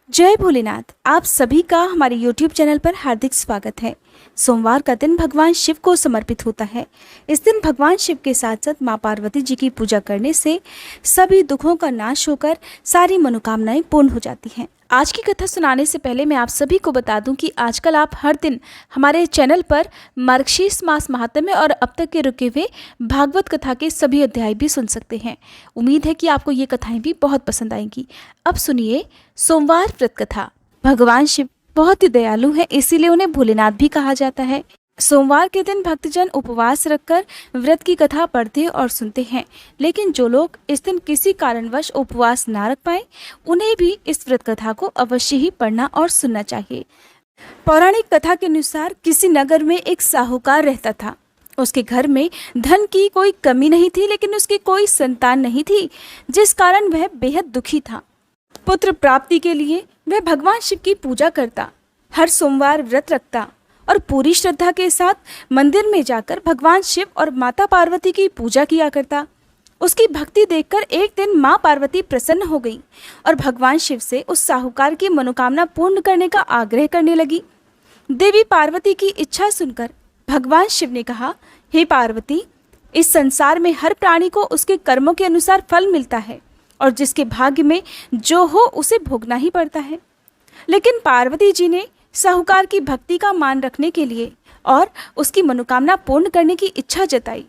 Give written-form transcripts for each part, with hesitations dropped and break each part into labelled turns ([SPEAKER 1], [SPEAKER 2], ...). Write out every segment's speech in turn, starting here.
[SPEAKER 1] जय भोलेनाथ। आप सभी का हमारे YouTube चैनल पर हार्दिक स्वागत है। सोमवार का दिन भगवान शिव को समर्पित होता है। इस दिन भगवान शिव के साथ साथ माँ पार्वती जी की पूजा करने से सभी दुखों का नाश होकर सारी मनोकामनाएं पूर्ण हो जाती हैं। आज की कथा सुनाने से पहले मैं आप सभी को बता दूं कि आजकल आप हर दिन हमारे चैनल पर मार्गशीर्ष मास महात्म्य और अब तक के रुके हुए भागवत कथा के सभी अध्याय भी सुन सकते हैं। उम्मीद है कि आपको ये कथाएं भी बहुत पसंद आएंगी। अब सुनिए सोमवार व्रत कथा। भगवान शिव बहुत ही दयालु है, इसीलिए उन्हें भोलेनाथ भी कहा जाता है। सोमवार के दिन भक्तजन उपवास रखकर व्रत की कथा पढ़ते और सुनते हैं, लेकिन जो लोग इस दिन किसी कारणवश उपवास ना रख पाए उन्हें भी इस व्रत कथा को अवश्य ही पढ़ना और सुनना चाहिए। पौराणिक कथा के अनुसार किसी नगर में एक साहूकार रहता था। उसके घर में धन की कोई कमी नहीं थी, लेकिन उसकी कोई संतान नहीं थी, जिस कारण वह बेहद दुखी था। पुत्र प्राप्ति के लिए वह भगवान शिव की पूजा करता, हर सोमवार व्रत रखता और पूरी श्रद्धा के साथ मंदिर में जाकर भगवान शिव और माता पार्वती की पूजा किया करता। उसकी भक्ति देखकर एक दिन माँ पार्वती प्रसन्न हो गई और भगवान शिव से उस साहूकार की मनोकामना पूर्ण करने का आग्रह करने लगी। देवी पार्वती की इच्छा सुनकर भगवान शिव ने कहा, हे पार्वती, इस संसार में हर प्राणी को उसके कर्मों के अनुसार फल मिलता है और जिसके भाग्य में जो हो उसे भोगना ही पड़ता है। लेकिन पार्वती जी ने साहूकार की भक्ति का मान रखने के लिए और उसकी मनोकामना पूर्ण करने की इच्छा जताई।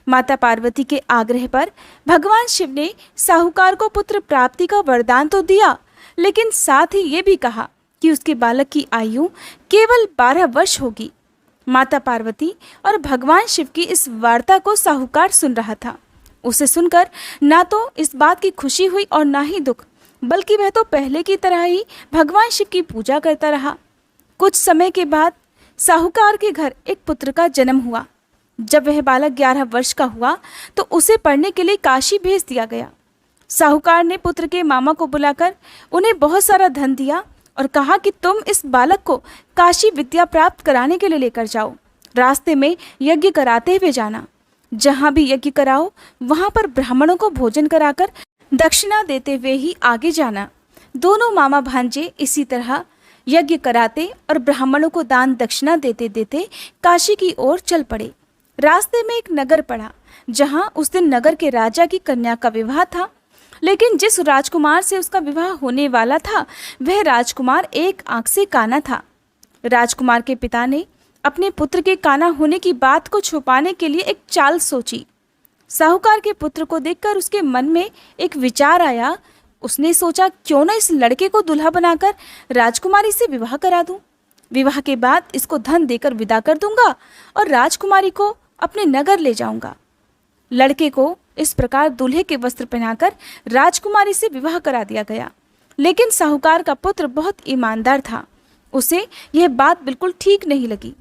[SPEAKER 1] माता पार्वती के आग्रह पर भगवान शिव ने साहूकार को पुत्र प्राप्ति का वरदान तो दिया, लेकिन साथ ही ये भी कहा कि उसके बालक की आयु केवल 12 वर्ष होगी। माता पार्वती और भगवान शिव की इस वार्ता को साहूकार सुन रहा था। उसे सुनकर ना तो इस बात की खुशी हुई और ना ही दुख, बल्कि वह तो पहले की तरह ही भगवान शिव की पूजा करता रहा। कुछ समय के बाद साहूकार के घर एक पुत्र का जन्म हुआ। जब वह बालक 11 वर्ष का हुआ तो उसे पढ़ने के लिए काशी भेज दिया गया। साहूकार ने पुत्र के मामा को बुलाकर उन्हें बहुत सारा धन दिया और कहा कि तुम इस बालक को काशी विद्या प्राप्त कराने के लिए लेकर जाओ। रास्ते में यज्ञ कराते हुए जाना। जहाँ भी यज्ञ कराओ वहाँ पर ब्राह्मणों को भोजन कराकर दक्षिणा देते हुए ही आगे जाना। दोनों मामा भांजे इसी तरह यज्ञ कराते और ब्राह्मणों को दान दक्षिणा देते देते काशी की ओर चल पड़े। रास्ते में एक नगर पड़ा, जहां उस दिन नगर के राजा की कन्या का विवाह था। लेकिन जिस राजकुमार से उसका विवाह होने वाला था वह राजकुमार एक आंख से काना था। राजकुमार के पिता ने अपने पुत्र के काना होने की बात को छुपाने के लिए एक चाल सोची। साहूकार के पुत्र को देखकर उसके मन में एक विचार आया। उसने सोचा, क्यों ना इस लड़के को दूल्हा बनाकर राजकुमारी से विवाह करा दूं। विवाह के बाद इसको धन देकर विदा कर दूंगा और राजकुमारी को अपने नगर ले जाऊंगा। लड़के को इस प्रकार दूल्हे के वस्त्र पहनाकर राजकुमारी से विवाह करा दिया गया। लेकिन साहूकार का पुत्र बहुत ईमानदार था। उसे यह बात बिल्कुल ठीक नहीं लगी।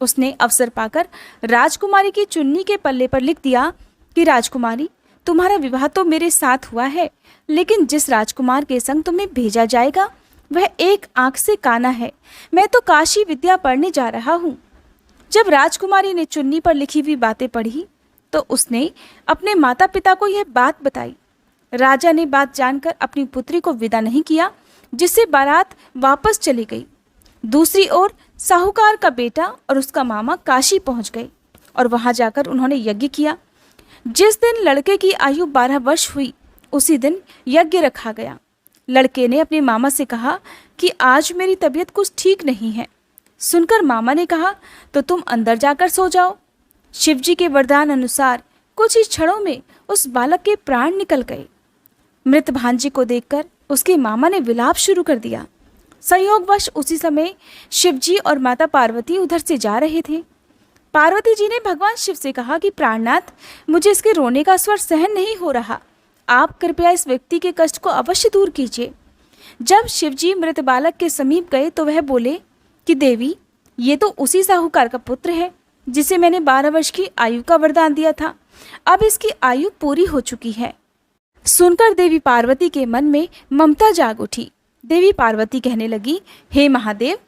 [SPEAKER 1] उसने अवसर पाकर राजकुमारी की चुन्नी के पल्ले पर लिख दिया कि राजकुमारी, तुम्हारा विवाह तो मेरे साथ हुआ है, लेकिन जिस राजकुमार के संग तुम्हें भेजा जाएगा वह एक आंख से काना है। मैं तो काशी विद्या पढ़ने जा रहा हूँ। जब राजकुमारी ने चुन्नी पर लिखी हुई बातें पढ़ी तो उसने अपने माता पिता को यह बात बताई। राजा ने बात जानकर अपनी पुत्री को विदा नहीं किया, जिससे बारात वापस चली गई। दूसरी ओर साहूकार का बेटा और उसका मामा काशी पहुंच गए और वहां जाकर उन्होंने यज्ञ किया। जिस दिन लड़के की आयु 12 वर्ष हुई उसी दिन यज्ञ रखा गया। लड़के ने अपने मामा से कहा कि आज मेरी तबीयत कुछ ठीक नहीं है। सुनकर मामा ने कहा, तो तुम अंदर जाकर सो जाओ। शिवजी के वरदान अनुसार कुछ ही क्षणों में उस बालक के प्राण निकल गए। मृत भांजे को देखकर उसके मामा ने विलाप शुरू कर दिया। संयोगवश उसी समय शिवजी और माता पार्वती उधर से जा रहे थे। पार्वती जी ने भगवान शिव से कहा कि प्राणनाथ, मुझे इसके रोने का स्वर सहन नहीं हो रहा। आप कृपया इस व्यक्ति के कष्ट को अवश्य दूर कीजिए। जब शिवजी मृत बालक के समीप गए तो वह बोले कि देवी, ये तो उसी साहूकार का पुत्र है जिसे मैंने 12 वर्ष की आयु का वरदान दिया था। अब इसकी आयु पूरी हो चुकी है। सुनकर देवी पार्वती के मन में ममता जाग उठी। देवी पार्वती कहने लगी, हे महादेव,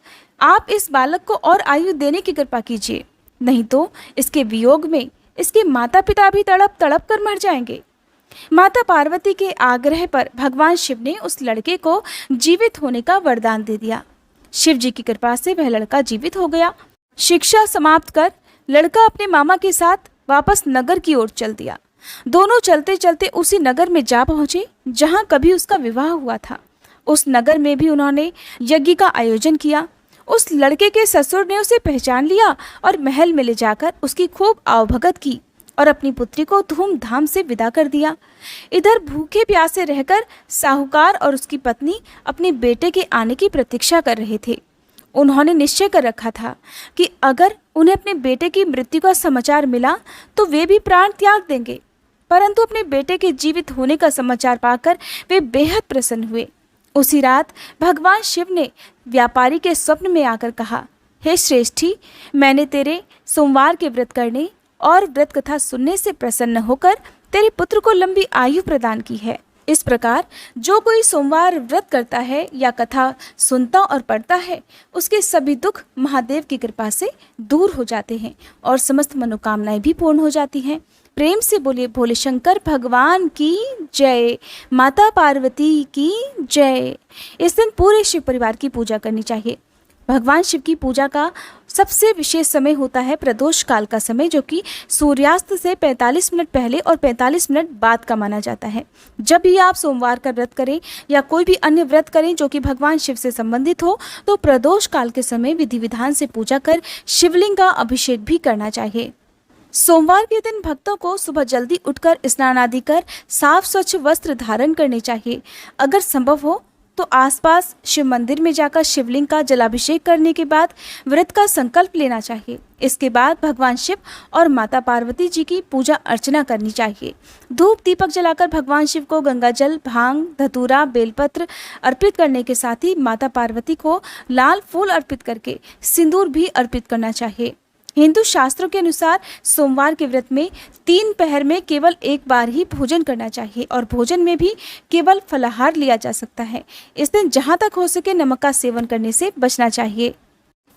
[SPEAKER 1] आप इस बालक को और आयु देने की कृपा कीजिए, नहीं तो इसके वियोग में इसके माता पिता भी तड़प तड़प कर मर जाएंगे। माता पार्वती के आग्रह पर भगवान शिव ने उस लड़के को जीवित होने का वरदान दे दिया। शिव जी की कृपा से वह लड़का जीवित हो गया। शिक्षा समाप्त कर लड़का अपने मामा के साथ वापस नगर की ओर चल दिया। दोनों चलते चलते उसी नगर में जा पहुंचे जहां कभी उसका विवाह हुआ था। उस नगर में भी उन्होंने यज्ञ का आयोजन किया। उस लड़के के ससुर ने उसे पहचान लिया और महल में ले जाकर उसकी खूब आवभगत की और अपनी पुत्री को धूमधाम से विदा कर दिया। इधर भूखे प्यासे रहकर साहूकार और उसकी पत्नी अपने बेटे के आने की प्रतीक्षा कर रहे थे। उन्होंने निश्चय कर रखा था कि अगर उन्हें अपने बेटे की मृत्यु का समाचार मिला तो वे भी प्राण त्याग देंगे, परंतु अपने बेटे के जीवित होने का समाचार पाकर वे बेहद प्रसन्न हुए। उसी रात भगवान शिव ने व्यापारी के स्वप्न में आकर कहा, हे श्रेष्ठी, मैंने तेरे सोमवार के व्रत करने और व्रत कथा सुनने से प्रसन्न होकर तेरे पुत्र को लंबी आयु प्रदान की है। इस प्रकार जो कोई सोमवार व्रत करता है या कथा सुनता और पढ़ता है, उसके सभी दुख महादेव की कृपा से दूर हो जाते हैं और समस्त मनोकामनाएं भी पूर्ण हो जाती हैं। प्रेम से बोलिए भोले शंकर भगवान की जय, माता पार्वती की जय। इस दिन पूरे शिव परिवार की पूजा करनी चाहिए। भगवान शिव की पूजा का सबसे विशेष समय होता है प्रदोष काल का समय, जो कि सूर्यास्त से 45 मिनट पहले और 45 मिनट बाद का माना जाता है। जब भी आप सोमवार का व्रत करें या कोई भी अन्य व्रत करें जो कि भगवान शिव से संबंधित हो, तो प्रदोष काल के समय विधि विधान से पूजा कर शिवलिंग का अभिषेक भी करना चाहिए। सोमवार के दिन भक्तों को सुबह जल्दी उठकर स्नान आदि कर साफ स्वच्छ वस्त्र धारण करने चाहिए। अगर संभव हो तो आसपास शिव मंदिर में जाकर शिवलिंग का जलाभिषेक करने के बाद व्रत का संकल्प लेना चाहिए। इसके बाद भगवान शिव और माता पार्वती जी की पूजा अर्चना करनी चाहिए। धूप दीपक जलाकर भगवान शिव को गंगा जल, भांग, धतूरा, बेलपत्र अर्पित करने के साथ ही माता पार्वती को लाल फूल अर्पित करके सिंदूर भी अर्पित करना चाहिए। हिंदू शास्त्रों के अनुसार सोमवार के व्रत में 3 पहर में केवल एक बार ही भोजन करना चाहिए और भोजन में भी केवल फलाहार लिया जा सकता है। इस दिन जहां तक हो सके नमक का सेवन करने से बचना चाहिए।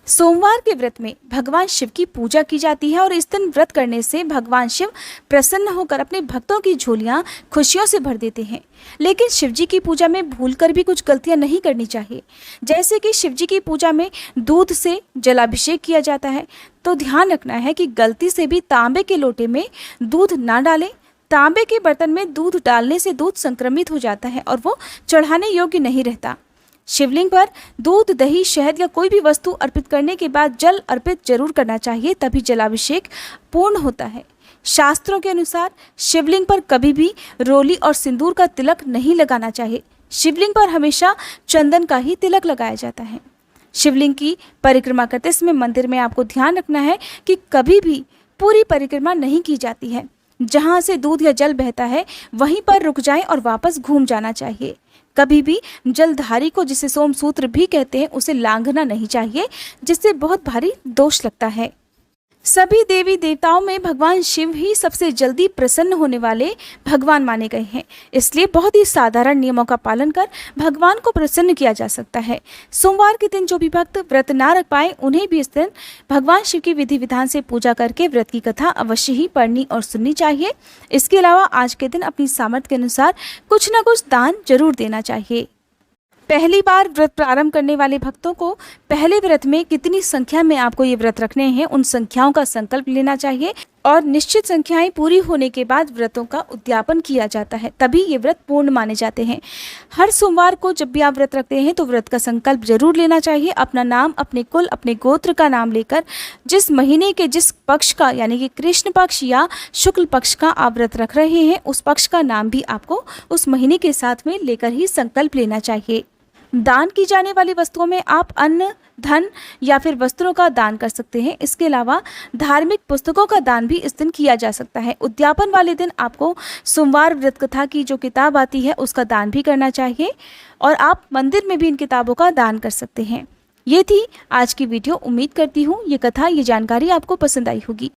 [SPEAKER 1] सोमवार के व्रत में भगवान शिव की पूजा की जाती है और इस दिन व्रत करने से भगवान शिव प्रसन्न होकर अपने भक्तों की झोलियां खुशियों से भर देते हैं। लेकिन शिव जी की पूजा में भूलकर भी कुछ गलतियां नहीं करनी चाहिए। जैसे कि शिव जी की पूजा में दूध से जलाभिषेक किया जाता है, तो ध्यान रखना है कि गलती से भी तांबे के लोटे में दूध ना डालें। तांबे के बर्तन में दूध डालने से दूध संक्रमित हो जाता है और वो चढ़ाने योग्य नहीं रहता। शिवलिंग पर दूध, दही, शहद या कोई भी वस्तु अर्पित करने के बाद जल अर्पित जरूर करना चाहिए, तभी जलाभिषेक पूर्ण होता है। शास्त्रों के अनुसार शिवलिंग पर कभी भी रोली और सिंदूर का तिलक नहीं लगाना चाहिए। शिवलिंग पर हमेशा चंदन का ही तिलक लगाया जाता है। शिवलिंग की परिक्रमा करते समय मंदिर में आपको ध्यान रखना है कि कभी भी पूरी परिक्रमा नहीं की जाती है। जहां से दूध या जल बहता है वहीं पर रुक जाएं और वापस घूम जाना चाहिए। कभी भी जलधारी को, जिसे सोमसूत्र भी कहते हैं, उसे लांघना नहीं चाहिए, जिससे बहुत भारी दोष लगता है। सभी देवी देवताओं में भगवान शिव ही सबसे जल्दी प्रसन्न होने वाले भगवान माने गए हैं, इसलिए बहुत ही साधारण नियमों का पालन कर भगवान को प्रसन्न किया जा सकता है। सोमवार के दिन जो भी भक्त व्रत ना रख पाए, उन्हें भी इस दिन भगवान शिव की विधि विधान से पूजा करके व्रत की कथा अवश्य ही पढ़नी और सुननी चाहिए। इसके अलावा आज के दिन अपनी सामर्थ्य के अनुसार कुछ न कुछ दान जरूर देना चाहिए। पहली बार व्रत प्रारंभ करने वाले भक्तों को पहले व्रत में कितनी संख्या में आपको ये व्रत रखने हैं, उन संख्याओं का संकल्प लेना चाहिए और निश्चित संख्याएं पूरी होने के बाद व्रतों का उद्यापन किया जाता है, तभी ये व्रत पूर्ण माने जाते हैं। हर सोमवार को जब भी आप व्रत रखते हैं तो व्रत का संकल्प जरूर लेना चाहिए। अपना नाम, अपने कुल, अपने गोत्र का नाम लेकर जिस महीने के जिस पक्ष का, यानी कि कृष्ण पक्ष या शुक्ल पक्ष का आप व्रत रख रहे हैं, उस पक्ष का नाम भी आपको उस महीने के साथ में लेकर ही संकल्प लेना चाहिए। दान की जाने वाली वस्तुओं में आप अन्न, धन या फिर वस्त्रों का दान कर सकते हैं। इसके अलावा धार्मिक पुस्तकों का दान भी इस दिन किया जा सकता है। उद्यापन वाले दिन आपको सोमवार व्रत कथा की जो किताब आती है उसका दान भी करना चाहिए और आप मंदिर में भी इन किताबों का दान कर सकते हैं। ये थी आज की वीडियो। उम्मीद करती हूँ ये कथा, ये जानकारी आपको पसंद आई होगी।